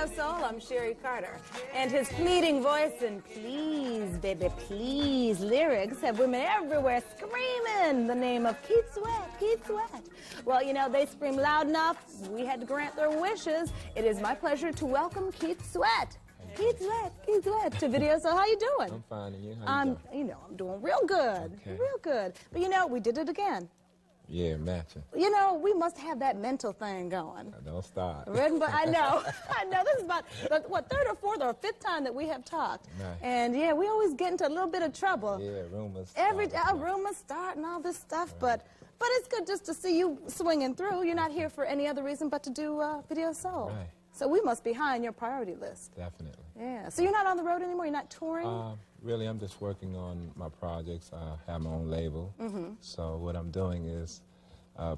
Video Soul, I'm Sherry Carter. And his pleading voice and please, baby, please lyrics have women everywhere screaming the name of Keith Sweat, Keith Sweat. Well, you know, they scream loud enough, we had to grant their wishes. It is my pleasure to welcome Keith Sweat. Keith Sweat to Video Soul. How you doing? I'm fine, and you? How you doing? I'm doing real good, real good. But you know, we did it again. Yeah, matching. You know, we must have that mental thing going. Don't start. I know. I know. This is about, what, third or fourth or fifth time that we have talked. Right. And, yeah, we always get into a little bit of trouble. Yeah, rumors. Rumors start and all this stuff. Right. But it's good just to see you swinging through. You're not here for any other reason but to do Video Soul. Right. So we must be high on your priority list. Definitely. Yeah. So you're not on the road anymore? You're not touring? Really, I'm just working on my projects. I have my own label. Mm-hmm. So what I'm doing is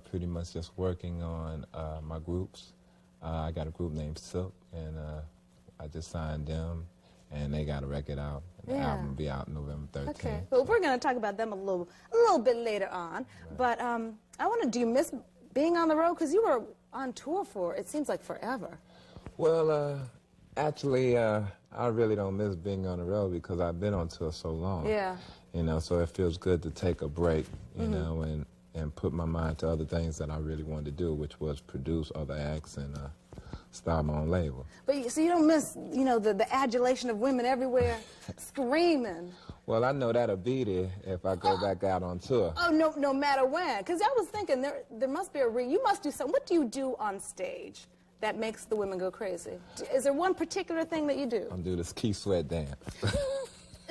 pretty much just working on my groups. I got a group named Silk, and I just signed them, and they got a record out. And the album will be out November 13th. Okay. Well, we're going to talk about them a little bit later on. Right. But I wonder, do you miss being on the road? Because you were on tour for, it seems like forever. Well, actually, I really don't miss being on the road because I've been on tour so long. Yeah. You know, so it feels good to take a break, you know, and put my mind to other things that I really wanted to do, which was produce other acts and start my own label. But so you don't miss, you know, the adulation of women everywhere screaming. Well, I know that'll be there if I go back out on tour. Oh, no matter when. Because I was thinking there must be you must do something. What do you do on stage that makes the women go crazy? Is there one particular thing that you do? I'm doing this Keith Sweat dance.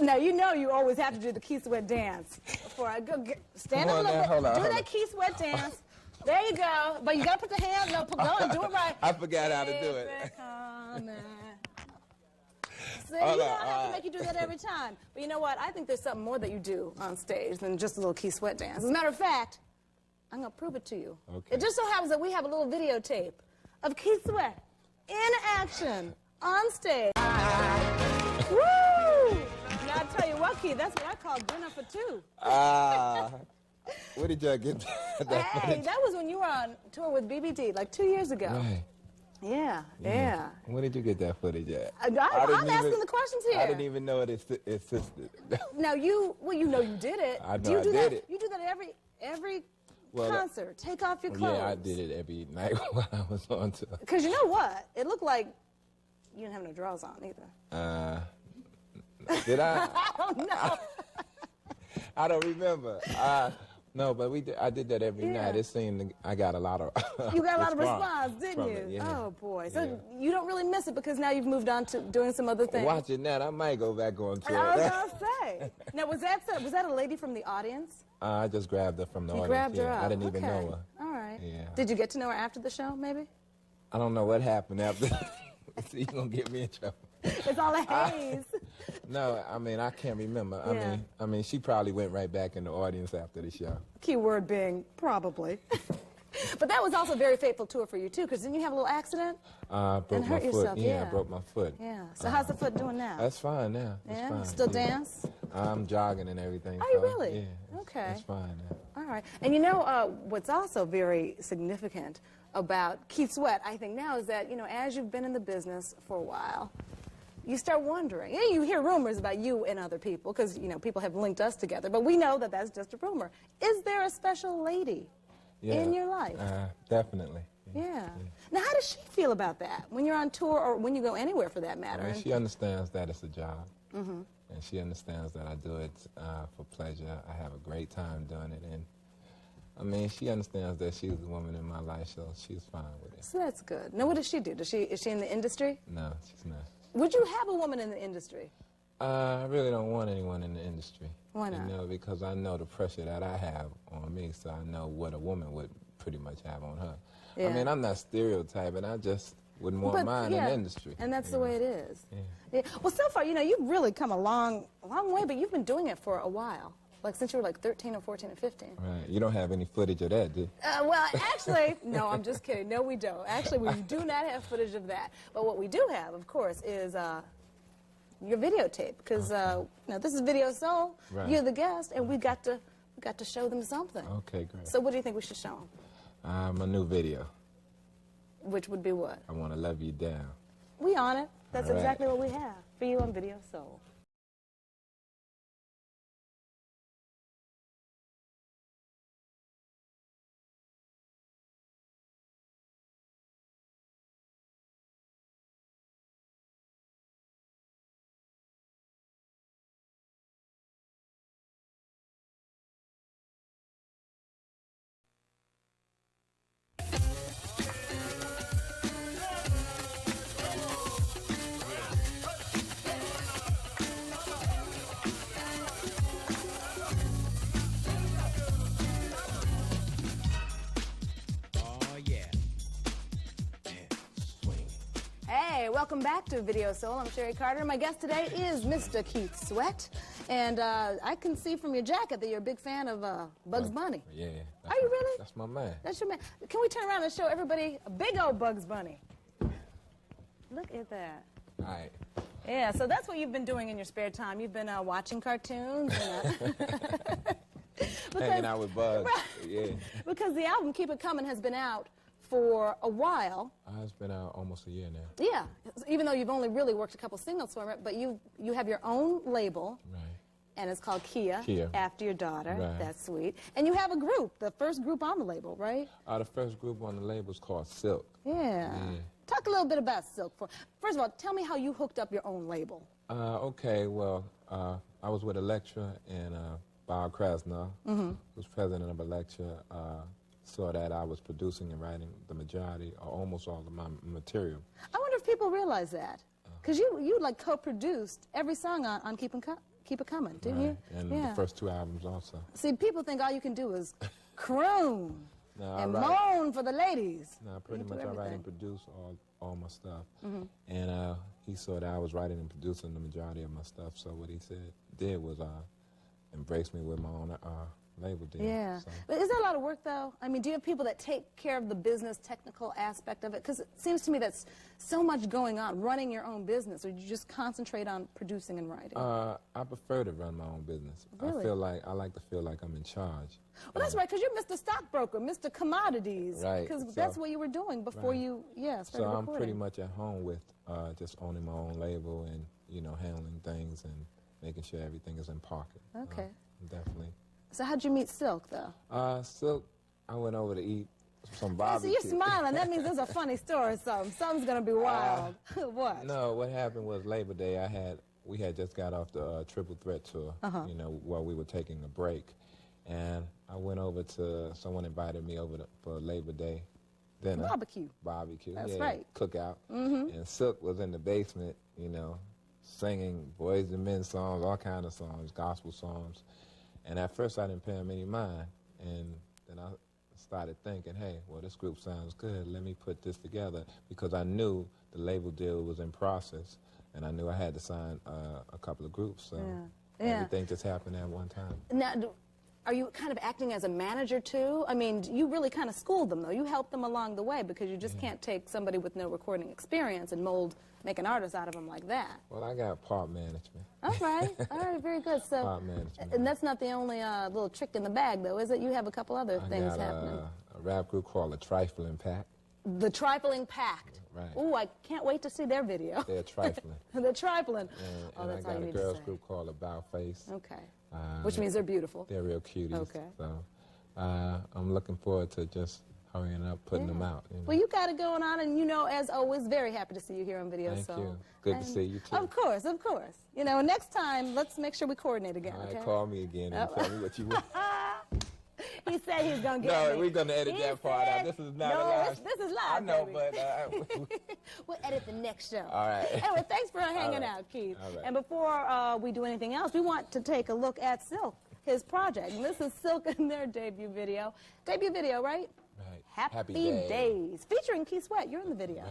Now, you know you always have to do the Keith Sweat dance before I go. Stand up a little bit. Hold on. Do that Keith Sweat dance. There you go. But you got to put the hands up. Go and do it right. I forgot how to do it. So, I have to make you do that every time. But you know what? I think there's something more that you do on stage than just a little Keith Sweat dance. As a matter of fact, I'm going to prove it to you. Okay. It just so happens that we have a little videotape of Keith Sweat in action on stage. Woo! Now, I tell you what, Keith, that's what I call dinner for two. Where did y'all get that? Hey, that was when you were on tour with BBD, like 2 years ago. Right. Yeah. Where did you get that footage at? I'm asking the questions here. I didn't even know it existed. Now, you know you did it. I know I did it. You do that at every concert. Take off your clothes. Yeah, I did it every night when I was on tour. Because you know what? It looked like you didn't have no drawers on either. Did I? I don't know. I don't remember. No, but I did that every night. It seemed I got a lot of You got a lot of response, didn't you? It, yeah. Oh, boy. So you don't really miss it because now you've moved on to doing some other things. Watching that, I might go back on tour. I was going to say. Now, was that a lady from the audience? I just grabbed her from the audience. You grabbed her up. I didn't even know her. All right. Yeah. Did you get to know her after the show, maybe? I don't know what happened after. So you're going to get me in trouble. It's all a haze. No, I mean, I can't remember. I mean, she probably went right back in the audience after the show. Key word being probably. But that was also a very fateful tour for you, too, because didn't you have a little accident? Broke my foot. Yeah, I broke my foot. Yeah. So how's the foot doing now? That's fine now. Yeah? Fine. Still dance? I'm jogging and everything. Are you really? Yeah. Okay. It's fine now. All right. And you know what's also very significant about Keith Sweat, I think now, is that, you know, as you've been in the business for a while, you start wondering. You hear rumors about you and other people because, you know, people have linked us together, but we know that that's just a rumor. Is there a special lady in your life? Definitely. Yeah. Now, how does she feel about that when you're on tour or when you go anywhere for that matter? I mean, she understands that it's a job. Mm-hmm. And she understands that I do it for pleasure. I have a great time doing it. And, I mean, she understands that she's the woman in my life, so she's fine with it. So that's good. Now, what does she do? Is she in the industry? No, she's not. Would you have a woman in the industry? I really don't want anyone in the industry. Why not? You know, because I know the pressure that I have on me, so I know what a woman would pretty much have on her. Yeah. I mean, I'm not stereotyping. I just wouldn't want mine in the industry. And that's the way it is. Yeah. Well, so far, you know, you've really come a long way, but you've been doing it for a while. Like since you were like 13 or 14 or 15. Right. You don't have any footage of that, do you? Well, actually, no, I'm just kidding. No, we don't. Actually, we do not have footage of that. But what we do have, of course, is your videotape. Because you know, this is Video Soul. Right. You're the guest, and we got to show them something. Okay, great. So what do you think we should show them? My new video. Which would be what? I Want to Love You Down. We on it. That's All right. exactly what we have for you on Video Soul. Hey, welcome back to Video Soul. I'm Sherry Carter. My guest today is Mr. Keith Sweat. And I can see from your jacket that you're a big fan of Bugs Bunny. Yeah. Are you really? That's my man. That's your man. Can we turn around and show everybody a big old Bugs Bunny? Look at that. All right. Yeah, so that's what you've been doing in your spare time. You've been watching cartoons and... Hanging out with Bugs. Yeah. Because the album Keep It Coming has been out for a while. It's been out almost a year now. Yeah, even though you've only really worked a couple singles for it, but you have your own label. Right. And it's called Kia, Kia. after your daughter. Right. That's sweet. And you have a group, the first group on the label, right? The first group on the label is called Silk. Yeah. Talk a little bit about Silk. First of all, tell me how you hooked up your own label. Okay, well, I was with Elektra and Bob Krasnow, who's president of Elektra, saw that I was producing and writing the majority or almost all of my material. I wonder if people realize that. Because you like co-produced every song on Keep It Coming, didn't you? And the first two albums also. See, people think all you can do is croon and moan for the ladies. No, pretty much I write and produce all my stuff. And he saw that I was writing and producing the majority of my stuff, so what he did was embrace me with my own label deal. Yeah. So. But is there a lot of work, though? I mean, do you have people that take care of the business, technical aspect of it? Because it seems to me that's so much going on, running your own business, or you just concentrate on producing and writing? I prefer to run my own business. Really? I like to feel like I'm in charge. Well, that's right, because you're Mr. Stockbroker, Mr. Commodities. Right. Because that's what you were doing before you, started So I'm recording. pretty much at home with just owning my own label and, handling things and making sure everything is in pocket. Okay. Definitely. So how'd you meet Silk, though? Silk, I went over to eat some So barbecue. you're smiling. That means there's a funny story or something. Something's going to be wild. What? No, what happened was Labor Day, we had just got off the Triple Threat tour, while we were taking a break. And I went over to, someone invited me over for Labor Day dinner. Barbecue. That's yeah, right. Cookout. And Silk was in the basement, singing Boys and Men songs, all kind of songs, gospel songs. And at first I didn't pay him any mind. And then I started thinking, hey, well, this group sounds good. Let me put this together, because I knew the label deal was in process. And I knew I had to sign a couple of groups. So everything just happened at one time. Now, are you kind of acting as a manager, too? I mean, you really kind of schooled them, though. You helped them along the way, because you just can't take somebody with no recording experience and make an artist out of them like that. Well, I got part management. All right, very good. So, part management. And that's not the only little trick in the bag, though, is it? You have a couple other things happening. I got a rap group called The Trifling Pact. The Trifling Pact. Right. Ooh, I can't wait to see their video. They're trifling. They're trifling. And that's I all got you a need to girls say. group called About Face. Okay. Which means they're beautiful. They're real cuties. Okay. So I'm looking forward to just hurrying up, putting them out. Well, you got it going on, and as always, very happy to see you here on Video Thank Soul. you. Good to see you, too. Of course, of course. Next time, let's make sure we coordinate again, All right, okay? call me again and tell me what you want. He said he's going to get me. No, we're going to edit that part out. This is not a live. This is live, I know, baby. but... We'll edit the next show. All right. Anyway, thanks for hanging out, Keith. All right. And before we do anything else, we want to take a look at Silk, his project. And this is Silk in their debut video. Debut video, right? Right. Happy Day. Days. Featuring Keith Sweat. You're in the video.